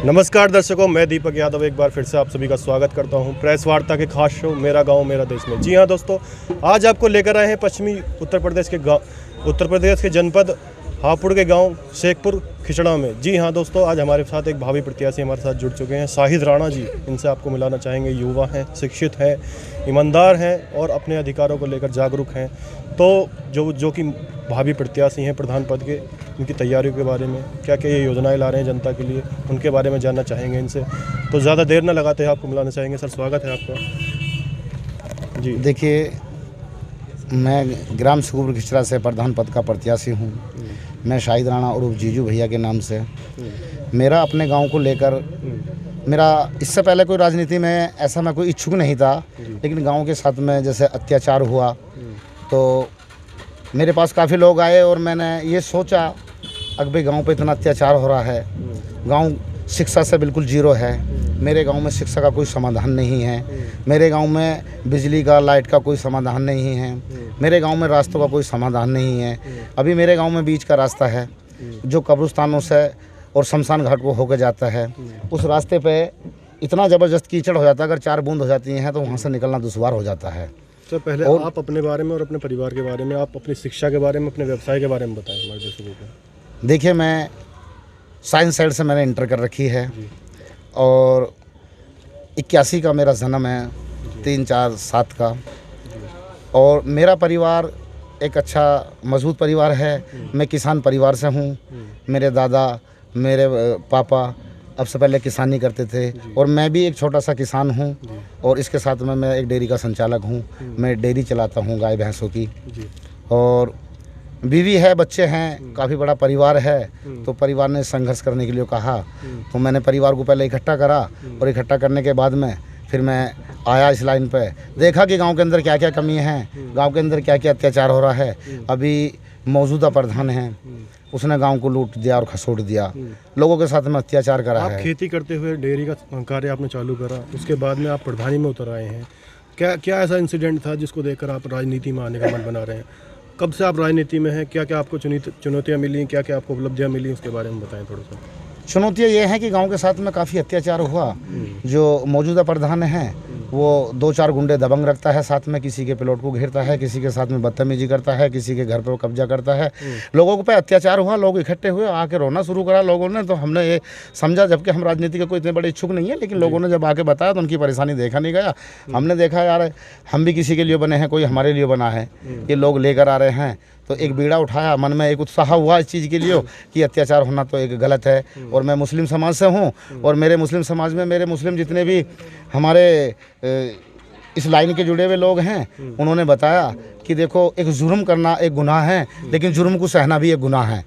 नमस्कार दर्शकों, मैं दीपक यादव एक बार फिर से आप सभी का स्वागत करता हूं प्रेस वार्ता के खास शो मेरा गांव मेरा देश में। जी हां दोस्तों, आज आपको लेकर आए हैं पश्चिमी उत्तर प्रदेश के जनपद हापुड़ के गांव शेखपुर खिचड़ा में। जी हां दोस्तों, आज हमारे साथ एक भावी प्रत्याशी हमारे साथ जुड़ चुके हैं, शाहिद राणा जी। इनसे आपको मिलाना चाहेंगे। युवा हैं, शिक्षित हैं, ईमानदार हैं और अपने अधिकारों को लेकर जागरूक हैं। तो जो कि भावी प्रत्याशी हैं प्रधान पद के, उनकी तैयारियों के बारे में, क्या क्या ये योजनाएं ला रहे हैं जनता के लिए, उनके बारे में जानना चाहेंगे इनसे। तो ज़्यादा देर न लगाते हैं, आपको मिलाना चाहेंगे। सर, स्वागत है आपका। जी देखिए, मैं ग्राम शेखपुर खिचड़ा से प्रधान पद का प्रत्याशी हूँ। मैं शाहिद राणा उर्फ जीजू भैया के नाम से। मेरा अपने गांव को लेकर मेरा इससे पहले कोई राजनीति में ऐसा मैं कोई इच्छुक नहीं था, लेकिन गांव के साथ में जैसे अत्याचार हुआ तो मेरे पास काफ़ी लोग आए और मैंने ये सोचा अगर भाई गाँव पे इतना अत्याचार हो रहा है, गाँव शिक्षा से बिल्कुल जीरो है, मेरे गांव में शिक्षा का कोई समाधान नहीं है, मेरे गांव में बिजली का लाइट का कोई समाधान नहीं है, मेरे गांव में रास्तों का कोई समाधान नहीं है। अभी मेरे गांव में बीच का रास्ता है जो कब्रिस्तानों से और शमशान घाट को होकर जाता है। उस रास्ते पे इतना ज़बरदस्त कीचड़ हो जाता है, अगर 4 बूंद हो जाती हैं तो वहाँ से निकलना दुश्वार हो जाता है। तो पहले आप अपने बारे में और अपने परिवार के बारे में, आप अपनी शिक्षा के बारे में, अपने व्यवसाय के बारे में बताएं हमारे दर्शकों को। देखिए, मैं साइंस साइड से मैंने इंटर कर रखी है और 81 का मेरा जन्म है, 3, 4, 7 का। और मेरा परिवार एक अच्छा मजबूत परिवार है। मैं किसान परिवार से हूँ। मेरे दादा, मेरे पापा अब से पहले किसानी करते थे और मैं भी एक छोटा सा किसान हूँ। और इसके साथ में मैं एक डेयरी का संचालक हूँ। मैं डेयरी चलाता हूँ गाय भैंसों की। और बीवी है, बच्चे हैं, काफ़ी बड़ा परिवार है। तो परिवार ने संघर्ष करने के लिए कहा तो मैंने परिवार को पहले इकट्ठा करा और इकट्ठा करने के बाद में फिर मैं आया इस लाइन पे, देखा कि गांव के अंदर क्या क्या कमी है, गांव के अंदर क्या क्या अत्याचार हो रहा है। अभी मौजूदा प्रधान है, उसने गांव को लूट दिया और खसोट दिया, लोगों के साथ में अत्याचार करा है। आप खेती करते हुए डेयरी का कार्य आपने चालू करा, उसके बाद में आप प्रधानी में उतर आए हैं। क्या ऐसा इंसिडेंट था जिसको देखकर आप राजनीति में आने का मन बना रहे हैं? कब से आप राजनीति में हैं? क्या क्या आपको चुनौतियाँ मिली, क्या क्या आपको उपलब्धियाँ मिली, उसके बारे में बताएं थोड़ा सा। चुनौतियाँ ये हैं कि गांव के साथ में काफ़ी अत्याचार हुआ। जो मौजूदा प्रधान हैं वो 2-4 गुंडे दबंग रखता है, साथ में किसी के प्लॉट को घेरता है, किसी के साथ में बदतमीजी करता है, किसी के घर पर कब्जा करता है। लोगों पे अत्याचार हुआ, लोग इकट्ठे हुए, आके रोना शुरू करा लोगों ने। तो हमने ये समझा, जबकि हम राजनीति के कोई इतने बड़े इच्छुक नहीं है, लेकिन लोगों ने जब आके बताया तो उनकी परेशानी देखा नहीं गया। हमने देखा यार, हम भी किसी के लिए बने हैं, कोई हमारे लिए बना है, ये लोग लेकर आ रहे हैं। तो एक बीड़ा उठाया, मन में एक उत्साह हुआ इस चीज़ के लिए कि अत्याचार होना तो एक गलत है। और मैं मुस्लिम समाज से हूँ और मेरे मुस्लिम समाज में मेरे मुस्लिम जितने भी हमारे इस लाइन के जुड़े हुए लोग हैं, उन्होंने बताया कि देखो, एक जुर्म करना एक गुनाह है, लेकिन जुर्म को सहना भी एक गुनाह है।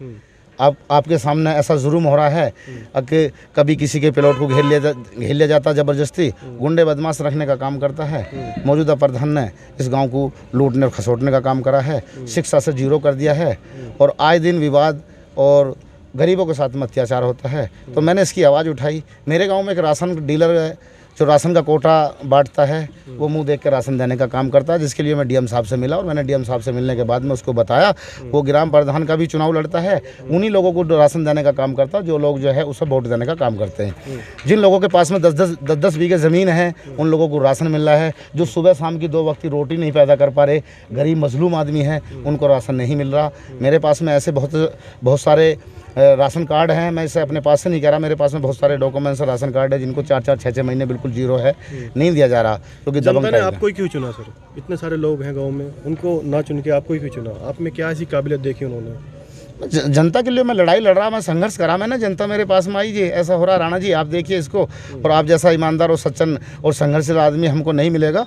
अब आपके सामने ऐसा जुर्म हो रहा है कि कभी किसी के प्लॉट को घेर लिया जाता, ज़बरदस्ती गुंडे बदमाश रखने का काम करता है। मौजूदा प्रधान ने इस गांव को लूटने और खसोटने का काम करा है, शिक्षा से जीरो कर दिया है और आए दिन विवाद और गरीबों के साथ में अत्याचार होता है। तो मैंने इसकी आवाज़ उठाई। मेरे गाँव में एक राशन डीलर है जो राशन का कोटा बांटता है, वो मुंह देख के राशन देने का काम करता है, जिसके लिए मैं डीएम साहब से मिला। और मैंने डीएम साहब से मिलने के बाद में उसको बताया, वो ग्राम प्रधान का भी चुनाव लड़ता है, उन्हीं लोगों को राशन देने का काम करता है जो लोग जो है उसे वोट देने का काम करते हैं। जिन लोगों के पास में 10-10 बीघे ज़मीन है, उन लोगों को राशन मिल रहा है। जो सुबह शाम की 2 वक्त की रोटी नहीं पैदा कर पा रहे, गरीब मजलूम आदमी हैं, उनको राशन नहीं मिल रहा। मेरे पास में ऐसे बहुत सारे राशन कार्ड हैं। मैं इसे अपने पास से नहीं कह रहा, मेरे पास में बहुत सारे डॉक्यूमेंट्स और राशन कार्ड है जिनको 4-4, 6-6 महीने बिल्कुल जीरो है, नहीं दिया जा रहा क्योंकि जनता ने आपको ही क्यों चुना सर? इतने सारे लोग हैं गांव में, उनको ना चुन के आपको ही क्यों चुना? आप में क्या ऐसी काबिलियत देखी उन्होंने? जनता के लिए मैं लड़ाई लड़ रहा, मैं संघर्ष करा, मैंने जनता मेरे पास में आई जी, ऐसा हो रहा राणा जी, आप देखिए इसको, और आप जैसा ईमानदार और सच्चन और संघर्षशील आदमी हमको नहीं मिलेगा।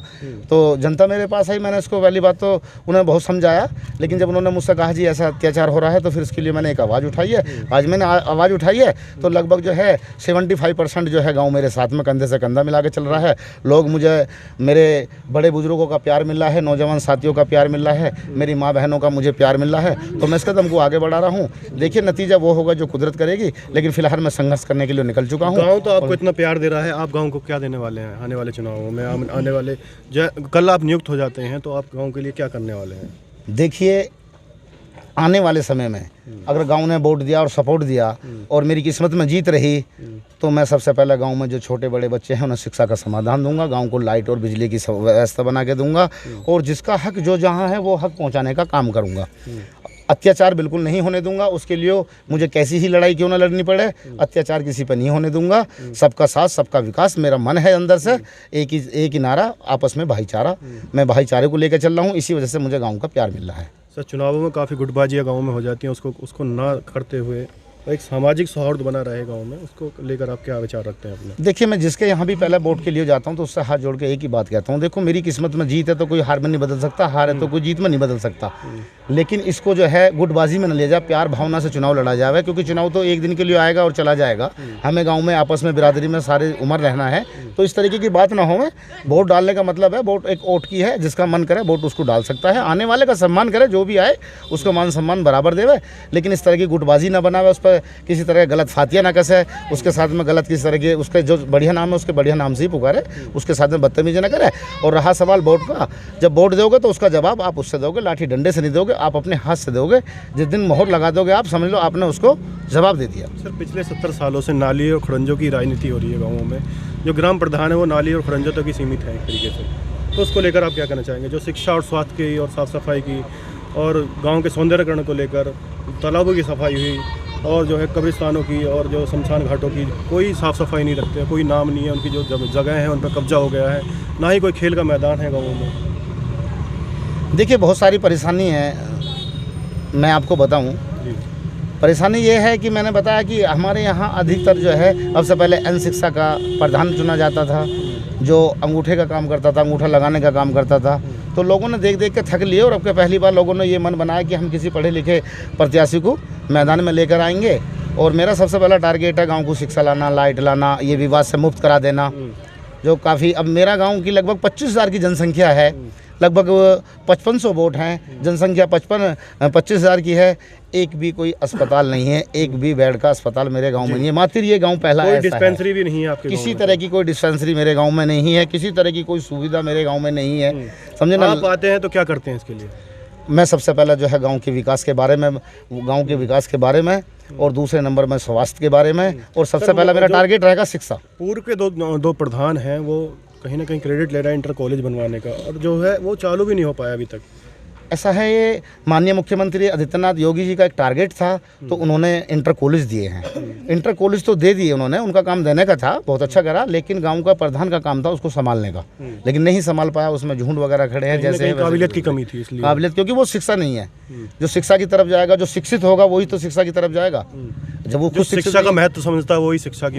तो जनता मेरे पास आई, मैंने इसको पहली बात तो उन्हें बहुत समझाया, लेकिन जब उन्होंने मुझसे कहा जी ऐसा अत्याचार हो रहा है, तो फिर इसके लिए मैंने एक आवाज़ उठाई है। आज मैंने आवाज़ उठाई है तो लगभग जो है 75% जो है गाँव मेरे साथ में कंधे से कंधा मिला के चल रहा है। लोग मुझे, मेरे बड़े बुजुर्गों का प्यार मिल रहा है, नौजवान साथियों का प्यार मिल रहा है, मेरी माँ बहनों का मुझे प्यार मिल रहा है। तो मैं इस कदम को आगे बढ़ा रहा हूँ। देखिए, नतीजा वो होगा जो कुदरत करेगी, लेकिन फिलहाल मैं संघर्ष करने के लिए निकल चुका हूँ। गांव तो आपको इतना प्यार दे रहा है, आप गांव को क्या देने वाले हैं आने वाले चुनावों में? आने वाले कल आप नियुक्त हो जाते हैं तो आप गांव के लिए क्या करने वाले हैं? देखिए, आने वाले समय में अगर गांव ने वोट दिया और सपोर्ट दिया और मेरी किस्मत में जीत रही तो मैं सबसे पहले गांव में जो छोटे बड़े बच्चे हैं उन्हें शिक्षा का समाधान दूंगा, गांव को लाइट और बिजली की व्यवस्था बना के दूंगा और जिसका हक जो जहां है वो हक पहुंचाने का काम करूंगा। अत्याचार बिल्कुल नहीं होने दूंगा, उसके लिए मुझे कैसी ही लड़ाई क्यों ना लड़नी पड़े, अत्याचार किसी पर नहीं होने दूंगा। सबका साथ सबका विकास मेरा मन है अंदर से, एक ही नारा, आपस में भाईचारा। मैं भाईचारे को लेकर चल रहा हूँ, इसी वजह से मुझे गाँव का प्यार मिल रहा है। सर, चुनावों में काफ़ी गुटबाजियाँ गाँव में हो जाती हैं, उसको ना करते हुए एक सामाजिक सौहार्द बना रहे गांव में, उसको लेकर आप क्या विचार रखते हैं अपने? देखिए, मैं जिसके यहाँ भी पहले वोट के लिए जाता हूँ तो उससे हाथ जोड़ के एक ही बात कहता हूँ, देखो मेरी किस्मत में जीत है तो कोई हार में नहीं बदल सकता, हार है तो कोई जीत में नहीं बदल सकता, लेकिन इसको जो है गुटबाजी में न ले जाए, प्यार भावना से चुनाव लड़ा जाए, क्योंकि चुनाव तो एक दिन के लिए आएगा और चला जाएगा। हमें गाँव में आपस में बिरादरी में सारे उम्र रहना है, तो इस तरीके की बात ना हो। वोट डालने का मतलब है, वोट एक वोट की है, जिसका मन करे वोट उसको डाल सकता है, आने वाले का सम्मान करे, जो भी आए उसको मान सम्मान बराबर देवे, लेकिन इस तरह की गुटबाजी ना बनावे, उस पर किसी तरह गलत फातिया ना कसे, उसके साथ में गलत किसी तरह के, उसके जो बढ़िया नाम है उसके बढ़िया नाम से ही पुकारे, उसके साथ में बदतमीजी ना करे। और रहा सवाल वोट का, जब वोट दोगे तो उसका जवाब आप उससे दोगे, लाठी डंडे से नहीं दोगे, आप अपने हाथ से दोगे। जिस दिन मोहर लगा दोगे आप समझ लो आपने उसको जवाब दे दिया। सर, पिछले 70 सालों से नाली और खड़ंजों की राजनीति हो रही है गाँवों में, जो ग्राम प्रधान है वो नाली और खड़ंजों तक ही सीमित है एक तरीके से, तो उसको लेकर आप क्या कहना चाहेंगे? जो शिक्षा और स्वास्थ्य की और साफ़ सफाई की और गाँव के सौंदर्यकरण को लेकर तालाबों की सफाई हुई और जो है कब्रिस्तानों की और जो शमशान घाटों की कोई साफ़ सफाई नहीं रखते, कोई नाम नहीं है, उनकी जो जगह है उन पर कब्जा हो गया है, ना ही कोई खेल का मैदान है गाँवों में। देखिए, बहुत सारी परेशानी है, मैं आपको बताऊं। परेशानी ये है कि मैंने बताया कि हमारे यहाँ अधिकतर जो है, अब से पहले एन शिक्षा का प्रधान चुना जाता था, जो अंगूठे का काम करता था, अंगूठा लगाने का काम करता था, तो लोगों ने देख देख के थक लिए और अब के पहली बार लोगों ने ये मन बनाया कि हम किसी पढ़े लिखे प्रत्याशी को मैदान में लेकर आएंगे। और मेरा सबसे पहला टारगेट है गांव को शिक्षा लाना, लाइट लाना, ये विवाद से मुक्त करा देना। जो काफ़ी, अब मेरा गांव की लगभग 25,000 की जनसंख्या है, लगभग 5500 वोट हैं, जनसंख्या 25,000 की है, एक भी कोई अस्पताल नहीं है, एक भी बेड का अस्पताल मेरे गांव में नहीं है। मात्र ये गांव पहला कोई ऐसा डिस्पेंसरी भी नहीं है आपके किसी तरह की कोई डिस्पेंसरी मेरे गांव में नहीं है, किसी तरह की कोई सुविधा मेरे गांव में नहीं है, समझे ना। आप आते हैं तो क्या करते हैं इसके लिए? मैं सबसे पहले जो है गांव के विकास के बारे में, और दूसरे नंबर में स्वास्थ्य के बारे में, और सबसे पहला मेरा टारगेट रहेगा शिक्षा। पूर्व के दो प्रधान हैं, वो कहीं ना कहीं क्रेडिट ले रहा है इंटर कॉलेज बनवाने का, और जो है वो चालू भी नहीं हो पाया अभी तक। ऐसा है, ये माननीय मुख्यमंत्री आदित्यनाथ योगी जी का एक टारगेट था, तो उन्होंने इंटर कॉलेज दिए हैं। इंटर कॉलेज तो दे दिए उन्होंने, उनका काम देने का था, बहुत अच्छा करा, लेकिन गांव का प्रधान का काम था उसको संभालने का, लेकिन नहीं संभाल पाया, उसमें झूठ वगैरह खड़े हैं, जैसे काबिलियत की कमी थी, इसलिए काबिलियत, क्योंकि वो शिक्षा नहीं है। जो शिक्षा की तरफ जाएगा, जो शिक्षित होगा वही तो शिक्षा की तरफ जाएगा। जब वो खुद शिक्षा का महत्व समझता है वही शिक्षा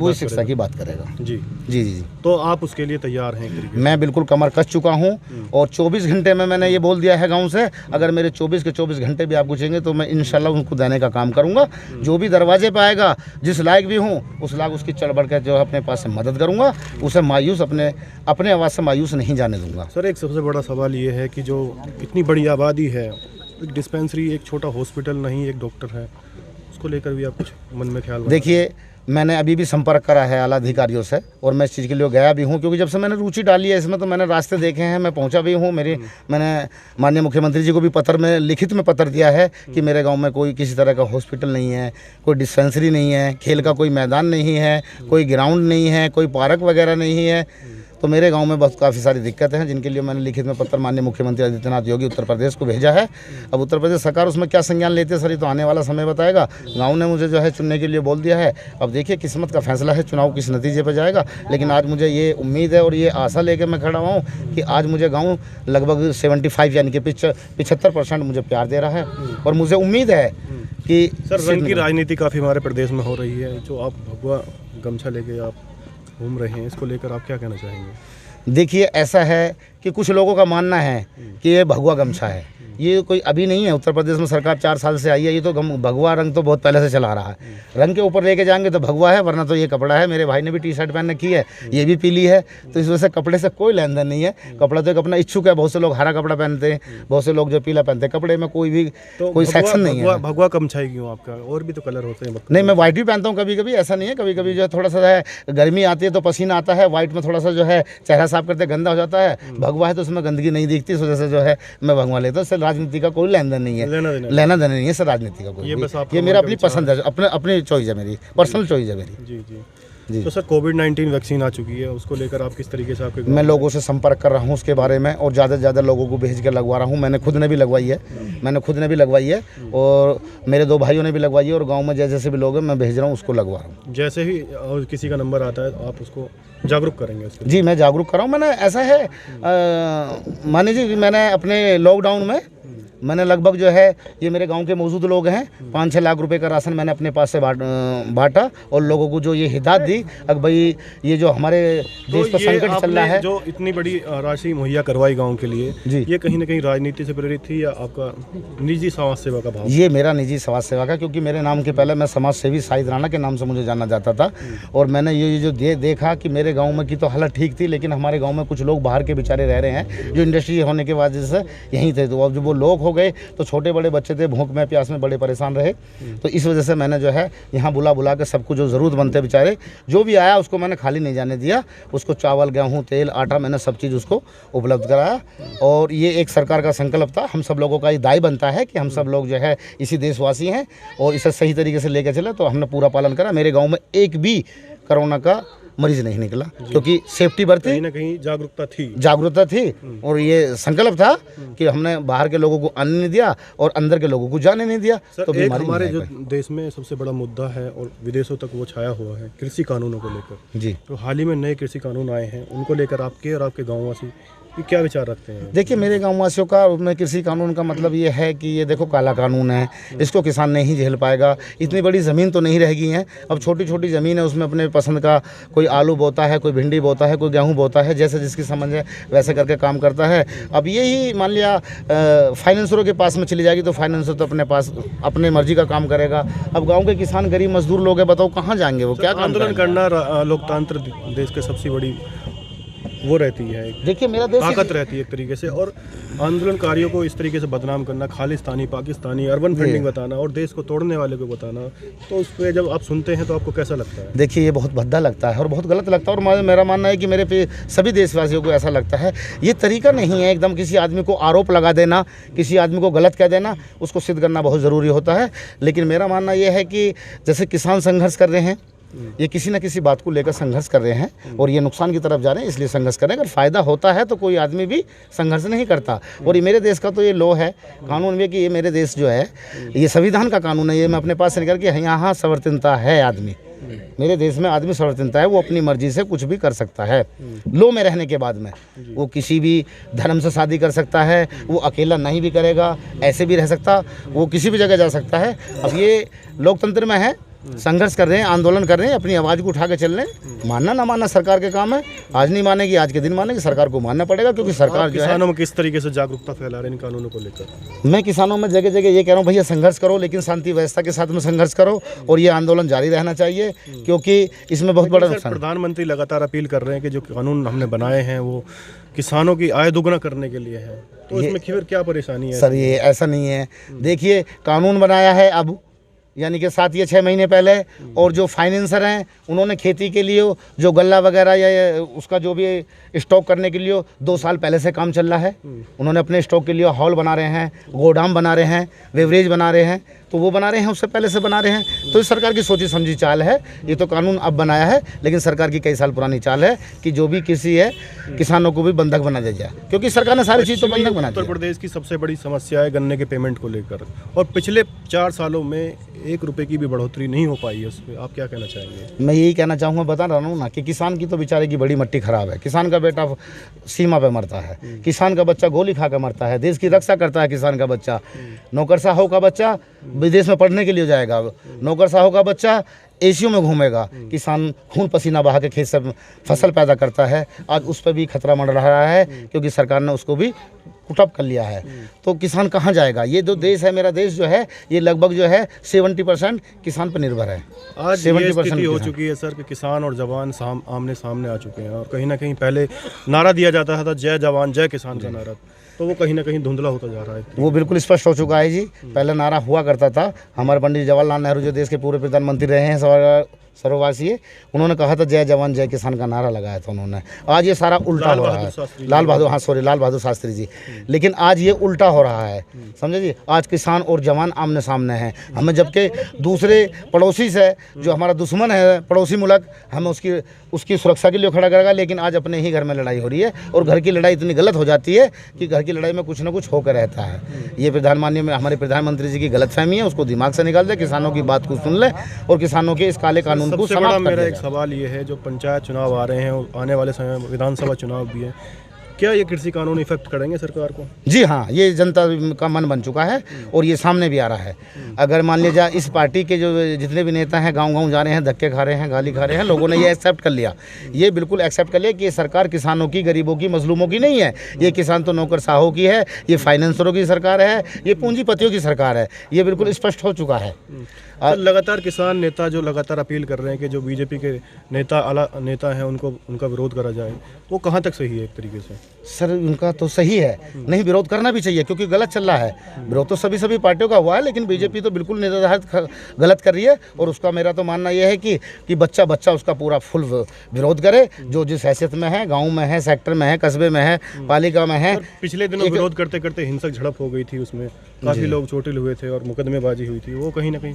की बात करेगा। जी जी जी जी। तो आप उसके लिए तैयार हैं? मैं बिल्कुल कमर कस चुका हूँ, और 24 घंटे में मैंने ये बोल दिया है गांव से, अगर मेरे 24 के 24 घंटे भी आप पूछेंगे तो मैं इंशाल्लाह उनको देने का काम करूंगा। जो भी दरवाजे पे आएगा, जिस लायक भी हूँ उस लायक उसकी चढ़ बढ़ कर जो है अपने पास से मदद करूंगा, उसे मायूस अपने आवाज़ से मायूस नहीं जाने दूंगा। सर, एक सबसे बड़ा सवाल ये है कि जो इतनी बड़ी आबादी है, एक डिस्पेंसरी, एक छोटा हॉस्पिटल नहीं, एक डॉक्टर है, उसको लेकर भी आप कुछ मन में ख्याल? देखिए, मैंने अभी भी संपर्क करा है आला अधिकारियों से, और मैं इस चीज़ के लिए गया भी हूँ, क्योंकि जब से मैंने रुचि डाली है इसमें तो मैंने रास्ते देखे हैं, मैं पहुँचा भी हूँ। मैंने माननीय मुख्यमंत्री जी को भी पत्र में, लिखित में पत्र दिया है कि मेरे गांव में कोई किसी तरह का हॉस्पिटल नहीं है, कोई डिस्पेंसरी नहीं है, खेल का कोई मैदान नहीं है, कोई ग्राउंड नहीं है, कोई पार्क वगैरह नहीं है। तो मेरे गांव में बहुत काफ़ी सारी दिक्कतें हैं, जिनके लिए मैंने लिखित में पत्र माननीय मुख्यमंत्री आदित्यनाथ योगी उत्तर प्रदेश को भेजा है। अब उत्तर प्रदेश सरकार उसमें क्या संज्ञान लेती है सर, ये तो आने वाला समय बताएगा। गांव ने मुझे जो है चुनने के लिए बोल दिया है, अब देखिए किस्मत का फैसला है, चुनाव किस नतीजे पर जाएगा। लेकिन आज मुझे ये उम्मीद है और ये आशा लेकर मैं खड़ा हुआ हूँ कि आज मुझे गाँव लगभग 75 यानी कि 75% मुझे प्यार दे रहा है, और मुझे उम्मीद है कि सर रंग की राजनीति काफ़ी हमारे प्रदेश में हो रही है, जो आप भगवा गमछा लेके आप घूम रहे हैं, इसको लेकर आप क्या कहना चाहेंगे? देखिए, ऐसा है कि कुछ लोगों का मानना है कि ये भगवा गमछा है, ये कोई अभी नहीं है। उत्तर प्रदेश में सरकार 4 साल से आई है, ये तो भगवा रंग तो बहुत पहले से चला रहा है। रंग के ऊपर लेके जाएंगे तो भगवा है, वरना तो ये कपड़ा है। मेरे भाई ने भी टी शर्ट पहन रखी है, ये भी पीली है, तो इस वजह से कपड़े से कोई लेन देन नहीं है। कपड़ा तो एक अपना इच्छुक है, बहुत से लोग हरा कपड़ा पहनते हैं, बहुत से लोग जो पीला पहनते हैं। कपड़े में कोई सेक्शन नहीं है। भगवा गमछा क्यों आपका? और भी तो कलर होते हैं। नहीं, मैं व्हाइट भी पहनता हूँ कभी कभी, ऐसा नहीं है। कभी कभी जो है थोड़ा सा है, गर्मी आती है तो पसीना आता है, व्हाइट में थोड़ा सा जो है चेहरा साफ करते गंदा हो जाता है। भगवा है तो उसमें गंदगी नहीं दिखती, इस वजह से जो है मैं भगवा लेता हूँ। इससे राजनीति का कोई लेन देन नहीं है, लेना देना नहीं है सर राजनीति का कोई। ये मेरा अपनी पसंद है, अपनी चॉइस है, मेरी पर्सनल चॉइस है मेरी। जी जी जी। तो सर कोविड-19 वैक्सीन आ चुकी है, उसको लेकर आप किस तरीके से आपके मैं लोगों से संपर्क कर रहा हूँ उसके बारे में, और ज़्यादा से ज़्यादा लोगों को भेज कर लगवा रहा हूँ। मैंने खुद ने भी लगवाई है, और मेरे 2 भाइयों ने भी लगवाई है, और गांव में जैसे भी लोग हैं मैं भेज रहा हूँ, उसको लगवा रहा हूँ। जैसे ही और किसी का नंबर आता है आप उसको जागरूक करेंगे उसके? जी मैं जागरूक कर रहा हूँ। मैंने ऐसा है मान लीजिए मैंने अपने लॉकडाउन में मैंने लगभग जो है ये मेरे गांव के मौजूद लोग हैं 5-6 लाख रुपए का राशन मैंने अपने पास से बांटा, और लोगों को जो ये हिदायत दी अब भाई ये जो हमारे देश पर संकट चल रहा है, जो इतनी बड़ी राशि मुहैया करवाई गांव के लिए जी, ये कहीं ना कहीं राजनीति से प्रेरित थी या आपका निजी समाज सेवा का भाव? ये मेरा निजी समाज सेवा का, क्योंकि मेरे नाम के पहले मैं समाज सेवी शाहिद राणा के नाम से मुझे जाना जाता था, और मैंने ये जो देखा कि मेरे गाँव में की तो हालत ठीक थी, लेकिन हमारे गाँव में कुछ लोग बाहर के बेचारे रह रहे हैं जो इंडस्ट्री होने के वजह से यहीं थे, तो अब जब वो लोग हो गए तो छोटे बड़े बच्चे थे, भूख में प्यास में बड़े परेशान रहे, तो इस वजह से मैंने जो है यहाँ बुला के सबको जो ज़रूरत बनते बेचारे जो भी आया उसको मैंने खाली नहीं जाने दिया, उसको चावल गेहूँ तेल आटा मैंने सब चीज़ उसको उपलब्ध कराया। और ये एक सरकार का संकल्प था, हम सब लोगों का ये दायित्व बनता है कि हम सब लोग जो है इसी देशवासी हैं और इसे सही तरीके से लेकर चले, तो हमने पूरा पालन करा। मेरे गाँव में एक भी कोरोना का मरीज नहीं निकला, क्योंकि सेफ्टी बरती, कहीं ना कहीं जागरूकता थी और ये संकल्प था कि हमने बाहर के लोगों को आने नहीं दिया और अंदर के लोगों को जाने नहीं दिया। तो बीमारी हमारे जो देश में सबसे बड़ा मुद्दा है और विदेशों तक वो छाया हुआ है कृषि कानूनों को लेकर। जी, तो हाल ही में नए कृषि कानून आए हैं, उनको लेकर आपके और आपके गाँव वासी ये क्या विचार रखते हैं? देखिए मेरे गाँव वासियों का उसमें कृषि कानून का मतलब ये है कि ये देखो काला कानून है, इसको किसान नहीं झेल पाएगा। इतनी बड़ी ज़मीन तो नहीं रहेगी है, अब छोटी छोटी ज़मीन है, उसमें अपने पसंद का कोई आलू बोता है, कोई भिंडी बोता है, कोई गेहूँ बोता है, जैसे जिसकी समझ है वैसे करके काम करता है। अब यही मान लिया फाइनेंसरों के पास में चली जाएगी तो फाइनेंसर तो अपने पास अपने मर्जी का काम करेगा। अब गाँव के किसान गरीब मजदूर लोग हैं, बताओ कहाँ जाएंगे, वो क्या आंदोलन करना लोकतंत्र देश की सबसे बड़ी वो रहती है, देखिए मेरा देश ताकत रहती है एक तरीके से, और आंदोलनकारियों को इस तरीके से बदनाम करना, खालिस्तानी पाकिस्तानी अर्बन फंडिंग बताना और देश को तोड़ने वाले को बताना, तो उस पर जब आप सुनते हैं तो आपको कैसा लगता है? देखिए ये बहुत भद्दा लगता है और बहुत गलत लगता है, और मेरा मानना है कि मेरे पे सभी देशवासियों को ऐसा लगता है। ये तरीका नहीं है एकदम किसी आदमी को आरोप लगा देना, किसी आदमी को गलत कह देना, उसको सिद्ध करना बहुत ज़रूरी होता है। लेकिन मेरा मानना यह है कि जैसे किसान संघर्ष कर रहे हैं, ये किसी न किसी बात को लेकर संघर्ष कर रहे हैं और ये नुकसान की तरफ जा रहे हैं, इसलिए संघर्ष करें। अगर फ़ायदा होता है तो कोई आदमी भी संघर्ष नहीं करता। और ये मेरे देश का तो ये लॉ है, कानून में, कि ये मेरे देश जो है ये संविधान का कानून है, ये मैं अपने पास से निकल के यहाँ स्वतंत्रता है। आदमी मेरे देश में आदमी स्वतंत्रता है, वो अपनी मर्जी से कुछ भी कर सकता है। लॉ में रहने के बाद में वो किसी भी धर्म से शादी कर सकता है, वो अकेला नहीं भी करेगा, ऐसे भी रह सकता, वो किसी भी जगह जा सकता है। अब ये लोकतंत्र में है, संघर्ष कर रहे हैं, आंदोलन कर रहे हैं, अपनी आवाज़ को उठा के चल रहे हैं। मानना ना मानना सरकार के काम है, आज नहीं मानेगी आज के दिन मानेगी, सरकार को मानना पड़ेगा, क्योंकि सरकार जो है। किसानों में किस तरीके से जागरूकता फैला रहे हैं इन कानूनों को लेकर? मैं किसानों में जगह जगह ये कह रहा हूँ, भैया संघर्ष करो, लेकिन शांति व्यवस्था के साथ में संघर्ष करो और ये आंदोलन जारी रहना चाहिए, क्योंकि इसमें बहुत बड़ा नुकसान। प्रधानमंत्री लगातार अपील कर रहे हैं कि जो कानून हमने बनाए हैं वो किसानों की आय दोगुना करने के लिए है, तो इसमें फिर क्या परेशानी है? सर ये ऐसा नहीं है, देखिए कानून बनाया है अब यानी कि 7 या 6 महीने पहले, और जो फाइनेंसर हैं उन्होंने खेती के लिए जो गल्ला वगैरह या उसका जो भी स्टॉक करने के लिए 2 साल पहले से काम चल रहा है। उन्होंने अपने स्टॉक के लिए हॉल बना रहे हैं, गोदाम बना रहे हैं, बेवरेज बना रहे हैं, तो वो बना रहे हैं, उससे पहले से बना रहे हैं। तो इस सरकार की सोची समझी चाल है, ये तो कानून अब बनाया है, लेकिन सरकार की कई साल पुरानी चाल है कि जो भी किसी है किसानों को भी बंधक बना दिया जाए, क्योंकि सरकार ने सारी चीज़ तो बंधक बना दी। उत्तर प्रदेश की सबसे बड़ी समस्या है गन्ने के पेमेंट को लेकर, और पिछले 4 सालों में 1 रुपये की भी बढ़ोतरी नहीं हो पाई है, उस पर आप क्या कहना चाहेंगे? मैं यही कहना चाहूँगा, बता रहा हूँ ना कि किसान की तो बेचारे की बड़ी मट्टी खराब है। किसान का बेटा सीमा पे मरता है, किसान का बच्चा गोली खा कर मरता है, देश की रक्षा करता है किसान का बच्चा। नौकरशाहों का बच्चा विदेश में पढ़ने के लिए जाएगा, नौकरशाहों का बच्चा एशियो में घूमेगा, किसान खून पसीना बहा के खेत से फसल पैदा करता है। आज उस पर भी खतरा मंडरा रहा है, क्योंकि सरकार ने उसको भी कुटअप कर लिया है। तो किसान कहाँ जाएगा? ये जो देश है, मेरा देश जो है, ये लगभग जो है 70% किसान पर निर्भर है। आज 70% हो चुकी है सर कि किसान और जवान आमने सामने आ चुके हैं, और कहीं ना कहीं पहले नारा दिया जाता था जय जवान जय किसान का नारा, तो वो कहीं ना कहीं धुंधला होता जा रहा है। वो बिल्कुल स्पष्ट हो चुका है जी। पहले नारा हुआ करता था, हमारे पंडित जवाहरलाल नेहरू जो देश के पूर्व प्रधानमंत्री रहे हैं सर्ववासीय, उन्होंने कहा था जय जवान जय किसान का नारा लगाया था उन्होंने। आज ये सारा उल्टा हो रहा है। लाल बहादुर शास्त्री जी। लेकिन आज ये उल्टा हो रहा है, समझे जी। आज किसान और जवान आमने सामने हैं। हमें जबकि दूसरे पड़ोसी से जो हमारा दुश्मन है, पड़ोसी मुल्क, हमें उसकी सुरक्षा के लिए खड़ा करेगा, लेकिन आज अपने ही घर में लड़ाई हो रही है। और घर की लड़ाई इतनी गलत हो जाती है कि घर की लड़ाई में कुछ ना कुछ होकर रहता है। ये हमारे प्रधानमंत्री जी की गलतफहमी है, उसको दिमाग से निकाल दे, किसानों की बात को सुन ले और किसानों के इस काले कानून को सबसे बड़ा समाप्त कर मेरा एक देगा। सवाल ये है, जो पंचायत चुनाव आ रहे हैं और आने वाले समय में विधानसभा चुनाव भी है, क्या ये कृषि कानून इफेक्ट करेंगे सरकार को? जी हाँ, ये जनता का मन बन चुका है और ये सामने भी आ रहा है। अगर मान लीजिए इस पार्टी के जो जितने भी नेता हैं गांव-गांव जा रहे हैं, धक्के खा रहे हैं, गाली खा रहे हैं, लोगों ने ये एक्सेप्ट कर लिया। ये बिल्कुल एक्सेप्ट कर लिया कि ये सरकार किसानों की, गरीबों की, मजलूमों की नहीं है। ये किसान तो नौकरशाहों की है, ये फाइनेंसरों की सरकार है, ये पूंजीपतियों की सरकार है। ये बिल्कुल स्पष्ट हो चुका है। तो लगातार किसान नेता जो लगातार अपील कर रहे हैं कि जो बीजेपी के नेता हैं उनका विरोध करा जाए, वो कहाँ तक सही है एक तरीके से? सर उनका तो सही है, नहीं विरोध करना भी चाहिए क्योंकि गलत चल रहा है। विरोध तो सभी पार्टियों का हुआ है, लेकिन बीजेपी तो बिल्कुल निर्धारित गलत कर रही है। और उसका मेरा तो मानना यह है कि बच्चा उसका पूरा फुल विरोध करे, जो जिस हैसियत में है, गाँव में है, सेक्टर में है, कस्बे में है, पालिका में है। पिछले दिनों विरोध करते करते हिंसक झड़प हो गई थी, उसमें काफ़ी लोग चोटिल हुए थे और मुकदमेबाजी हुई थी। वो कहीं ना कहीं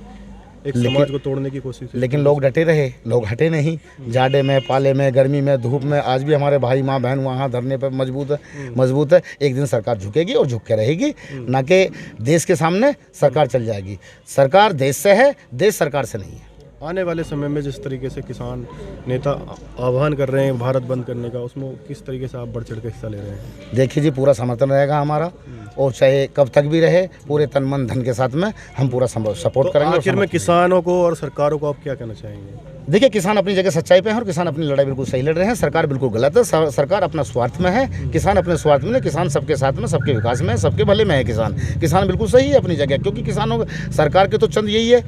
एक समाज को तोड़ने की कोशिश है। लेकिन लोग डटे रहे, लोग हटे नहीं। जाड़े में, पाले में, गर्मी में, धूप में, आज भी हमारे भाई माँ बहन वहाँ धरने पर मजबूत है। एक दिन सरकार झुकेगी और झुक के रहेगी, ना कि देश के सामने सरकार चल जाएगी। सरकार देश से है, देश सरकार से नहीं है। आने वाले समय में जिस तरीके से किसान नेता आह्वान कर रहे हैं भारत बंद करने का, उसमें किस तरीके से आप बढ़ चढ़ के हिस्सा ले रहे हैं? देखिए जी, पूरा समर्थन रहेगा हमारा और चाहे कब तक भी रहे, पूरे तन मन धन के साथ में हम पूरा सपोर्ट करेंगे। आखिर में किसानों को और सरकारों को आप क्या कहना चाहेंगे? देखिए, किसान अपनी जगह सच्चाई पे है और किसान अपनी लड़ाई बिल्कुल सही लड़ रहे हैं। सरकार बिल्कुल गलत है। सरकार अपना स्वार्थ में है, किसान अपने स्वार्थ में नहीं। किसान सबके साथ में, सबके विकास में, सबके भले में है। किसान बिल्कुल सही है अपनी जगह, क्योंकि किसानों सरकार के तो चंद यही है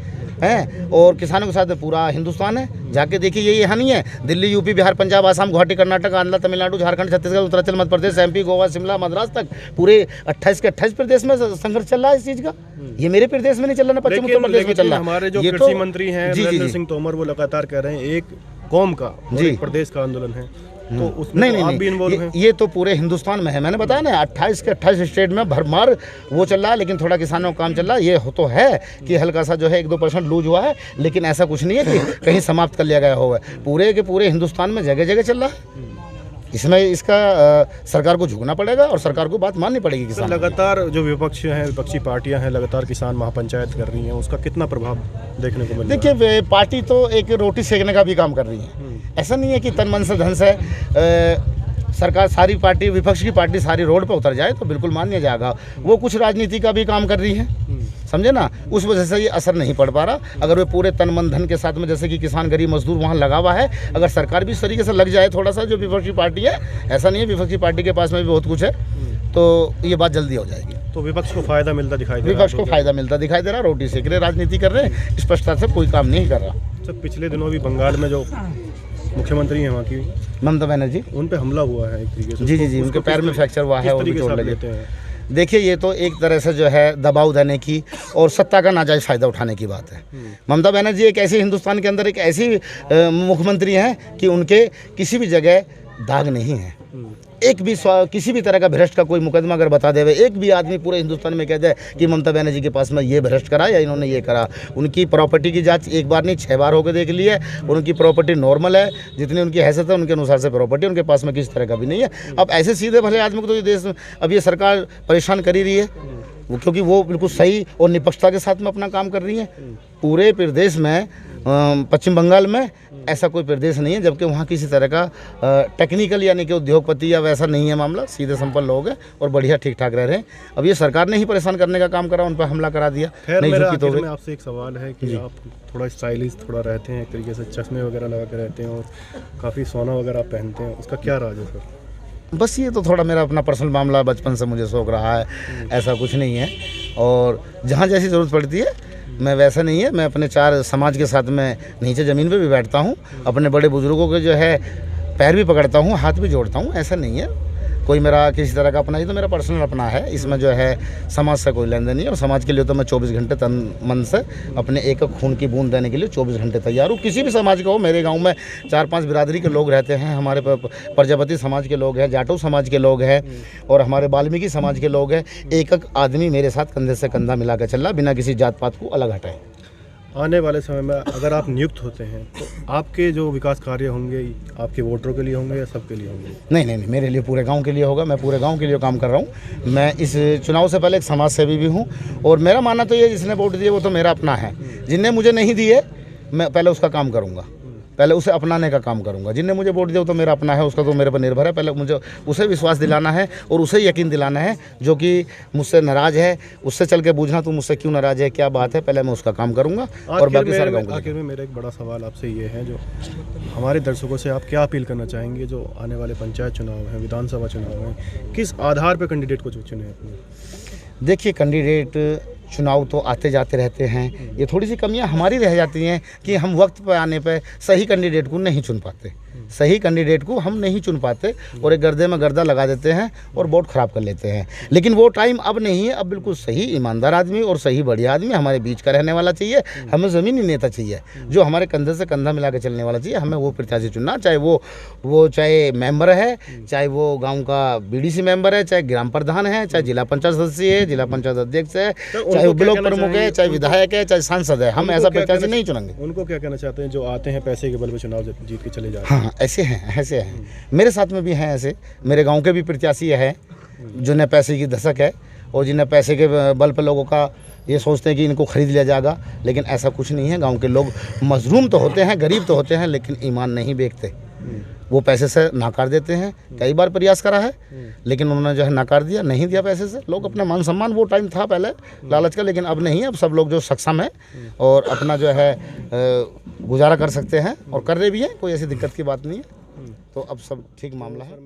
और किसानों के साथ में पूरा हिंदुस्तान है। जाके देखिए, यही यहाँ नहीं है। दिल्ली, यूपी, बिहार, पंजाब, आसाम, गुवाहाटी, कर्नाटक, आंध्र, तमिलनाडु, झारखंड, छत्तीसगढ़, उत्तरांचल, मध्य प्रदेश, MP, गोवा, शिमला, मद्रास तक पूरे 28 के 28 प्रदेश में संघर्ष चल रहा है इस चीज़ का। ये मेरे प्रदेश में नहीं चल रहा ना, पश्चिम उत्तर प्रदेश में चल रहा है। हमारे जो कृषि मंत्री हैं नरेंद्र सिंह तोमर, वो लगातार कह रहे हैं एक कौम का, एक प्रदेश का आंदोलन है। तो उसमें नहीं, तो आप भी इन्वॉल्व हैं। ये तो पूरे हिंदुस्तान में है। मैंने बताया ना, 28 के 28 स्टेट में भरमार वो चल रहा है, लेकिन थोड़ा किसानों का काम चल रहा है। ये तो है कि हल्का सा जो है 1-2% लूज हुआ है, लेकिन ऐसा कुछ नहीं है कि कहीं समाप्त कर लिया गया होगा। पूरे के पूरे हिंदुस्तान में जगह जगह चल रहा है। इसमें इसका सरकार को झुकना पड़ेगा और सरकार को बात माननी पड़ेगी। किसान लगातार जो विपक्ष हैं, विपक्षी पार्टियां हैं, लगातार किसान महापंचायत कर रही हैं, उसका कितना प्रभाव देखने को मिल रहा है? देखिए, पार्टी तो एक रोटी सेकने का भी काम कर रही है। ऐसा नहीं है कि तन मन से धन से सरकार, सारी पार्टी, विपक्ष की पार्टी सारी रोड पर उतर जाए तो बिल्कुल मान्य जाएगा। वो कुछ राजनीति का भी काम कर रही है, समझे ना। उस वजह से ये असर नहीं पड़ पा रहा। अगर वे पूरे तन मन धन के साथ में, जैसे कि किसान, गरीब, मजदूर वहाँ लगा हुआ है, अगर सरकार भी इस तरीके से लग जाए थोड़ा सा, जो विपक्षी पार्टी है, ऐसा नहीं है, विपक्षी पार्टी के पास में भी बहुत कुछ है, तो ये बात जल्दी हो जाएगी। तो विपक्ष को फायदा मिलता दिखाई दे रहा है? विपक्ष को फायदा मिलता दिखाई दे रहा। रोटी सेक रहे, राजनीति कर रहे हैं, स्पष्टता से कोई काम नहीं कर रहा। सर, पिछले दिनों भी बंगाल में जो मुख्यमंत्री हैं वहाँ की, ममता बनर्जी, उन पे हमला हुआ है एक तरीके से। जी, उनके पैर में फ्रैक्चर हुआ है और चोट लगी। हैं? देखिए, ये तो एक तरह से जो है दबाव देने की और सत्ता का नाजायज़ फ़ायदा उठाने की बात है। ममता बनर्जी एक ऐसी, हिंदुस्तान के अंदर एक ऐसी मुख्यमंत्री हैं कि उनके किसी भी जगह दाग नहीं है। एक भी किसी भी तरह का भ्रष्ट का कोई मुकदमा अगर बता देवे, एक भी आदमी पूरे हिंदुस्तान में कह दे कि ममता बनर्जी के पास में ये भ्रष्ट करा या इन्होंने ये करा। उनकी प्रॉपर्टी की जांच एक बार नहीं 6 बार होकर देख ली है। उनकी प्रॉपर्टी नॉर्मल है, जितनी उनकी हैसियत है उनके अनुसार से प्रॉपर्टी उनके पास में किसी तरह का भी नहीं है। अब ऐसे सीधे भले आदमी को तो ये देश में अब ये सरकार परेशान कर ही रही है, क्योंकि वो बिल्कुल सही और निष्पक्षता के साथ में अपना काम कर रही है। पूरे प्रदेश में, पश्चिम बंगाल में ऐसा कोई प्रदेश नहीं है जबकि वहाँ किसी तरह का टेक्निकल यानी कि उद्योगपति या वैसा नहीं है मामला। सीधे संपन्न लोग हैं और बढ़िया ठीक ठाक रह रहे हैं। अब ये सरकार ने ही परेशान करने का काम करा, उन पर हमला करा दिया। नहीं झुकी तो में आपसे एक सवाल है कि आप थोड़ा स्टाइलिश थोड़ा रहते हैं, एक तरीके से चश्मे वगैरह लगा के रहते हैं और काफ़ी सोना वगैरह आप पहनते हैं, उसका क्या राज है सर? बस ये तो थोड़ा मेरा अपना पर्सनल मामला, बचपन से मुझे शौक़ रहा है, ऐसा कुछ नहीं है। और जहाँ जैसी ज़रूरत पड़ती है, मैं वैसा नहीं है। मैं अपने 4 समाज के साथ में नीचे ज़मीन पे भी बैठता हूँ, अपने बड़े बुजुर्गों के जो है पैर भी पकड़ता हूँ, हाथ भी जोड़ता हूँ। ऐसा नहीं है, कोई मेरा किसी तरह का अपना, ये तो मेरा पर्सनल अपना है, इसमें जो है समाज से कोई लेन देन नहीं है। और समाज के लिए तो मैं 24 घंटे तन मन से अपने एक खून की बूंद देने के लिए 24 घंटे तैयार हूँ। किसी भी समाज का हो, मेरे गाँव में 4-5 बिरादरी के लोग रहते हैं। हमारे प्रजापति समाज के लोग हैं, जाटो समाज के लोग हैं और हमारे वाल्मीकि समाज के लोग हैं। एक एक आदमी मेरे साथ कंधे से कंधा मिला कर चल रहा, बिना किसी जात पात को अलग हटाए। आने वाले समय में अगर आप नियुक्त होते हैं तो आपके जो विकास कार्य होंगे आपके वोटरों के लिए होंगे या सबके लिए होंगे? नहीं, मेरे लिए पूरे गांव के लिए होगा। मैं पूरे गांव के लिए काम कर रहा हूं। मैं इस चुनाव से पहले एक समाज सेवी भी हूं और मेरा मानना तो ये, जिसने वोट दिए वो तो मेरा अपना है। जिनने मुझे नहीं दिए मैं पहले उसका काम करूँगा, पहले उसे अपनाने का काम करूंगा। जिनने मुझे वोट दिया तो मेरा अपना है, उसका तो मेरे पर निर्भर है। पहले मुझे उसे विश्वास दिलाना है और उसे यकीन दिलाना है जो कि मुझसे नाराज़ है, उससे चल के पूछना तू मुझसे क्यों नाराज़ है, क्या बात है, पहले मैं उसका काम करूंगा। और बाकी सारे गाँव आखिर में मेरा एक बड़ा सवाल आपसे ये है, जो हमारे दर्शकों से आप क्या अपील करना चाहेंगे जो आने वाले पंचायत चुनाव हैं, विधानसभा चुनाव हैं, किस आधार पर कैंडिडेट को चुने अपने? देखिए, कैंडिडेट चुनाव तो आते जाते रहते हैं। ये थोड़ी सी कमियां हमारी रह जाती हैं कि हम वक्त पर आने पर सही कैंडिडेट को नहीं चुन पाते। सही कैंडिडेट को हम नहीं चुन पाते और एक गर्दे में गर्दा लगा देते हैं और वोट ख़राब कर लेते हैं। लेकिन वो टाइम अब नहीं है। अब बिल्कुल सही ईमानदार आदमी और सही बढ़िया आदमी हमारे बीच का रहने वाला चाहिए। हमें ज़मीनी नेता चाहिए जो हमारे कंधे से कंधा मिला के चलने वाला चाहिए। हमें वो प्रत्याशी चुनना, चाहे वो चाहे मेंबर है, चाहे वो गाँव का BDC मेंबर है, चाहे ग्राम प्रधान है, चाहे जिला पंचायत सदस्य है, जिला पंचायत अध्यक्ष है, चाहे वो ब्लॉक प्रमुख है, चाहे विधायक है, चाहे सांसद है। हम ऐसा प्रत्याशी नहीं चुनेंगे। उनको क्या कहना चाहते हैं जो आते हैं पैसे के बल पे चुनाव जीत के चले जाते हैं? हाँ, ऐसे हैं। मेरे साथ में भी हैं ऐसे। मेरे गांव के भी प्रत्याशी है जिन्हें पैसे की धसक है और जिन्हें पैसे के बल पर लोगों का ये सोचते हैं कि इनको खरीद लिया जाएगा, लेकिन ऐसा कुछ नहीं है। गांव के लोग मजलूम तो होते हैं, गरीब तो होते हैं, लेकिन ईमान नहीं बेचते। वो पैसे से नाकार देते हैं। कई बार प्रयास करा है लेकिन उन्होंने जो है नाकार दिया, नहीं दिया पैसे से। लोग अपना मान सम्मान, वो टाइम था पहले लालच का, लेकिन अब नहीं है। अब सब लोग जो सक्षम है और अपना जो है गुजारा कर सकते हैं और कर रहे भी हैं, कोई ऐसी दिक्कत की बात नहीं है। तो अब सब ठीक मामला है।